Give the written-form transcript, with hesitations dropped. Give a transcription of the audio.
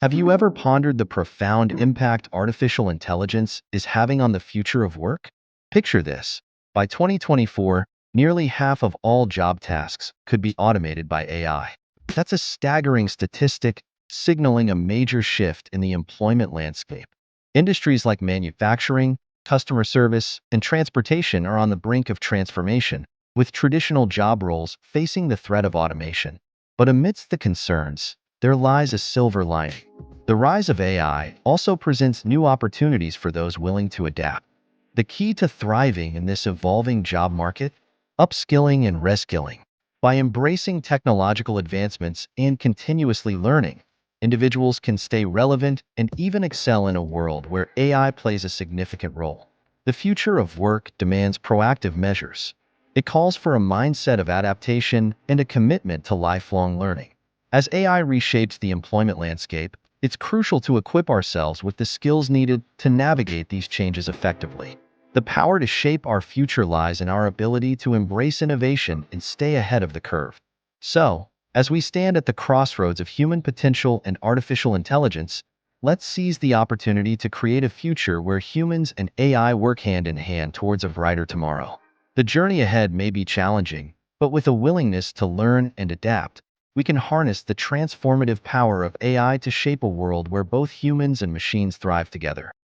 Have you ever pondered the profound impact artificial intelligence is having on the future of work? Picture this. By 2024, nearly half of all job tasks could be automated by AI. That's a staggering statistic, signaling a major shift in the employment landscape. Industries like manufacturing, customer service, and transportation are on the brink of transformation, with traditional job roles facing the threat of automation. But amidst the concerns, there lies a silver lining. The rise of AI also presents new opportunities for those willing to adapt. The key to thriving in this evolving job market? Upskilling and reskilling. By embracing technological advancements and continuously learning, individuals can stay relevant and even excel in a world where AI plays a significant role. The future of work demands proactive measures. It calls for a mindset of adaptation and a commitment to lifelong learning. As AI reshapes the employment landscape, it's crucial to equip ourselves with the skills needed to navigate these changes effectively. The power to shape our future lies in our ability to embrace innovation and stay ahead of the curve. So, as we stand at the crossroads of human potential and artificial intelligence, let's seize the opportunity to create a future where humans and AI work hand in hand towards a brighter tomorrow. The journey ahead may be challenging, but with a willingness to learn and adapt, we can harness the transformative power of AI to shape a world where both humans and machines thrive together.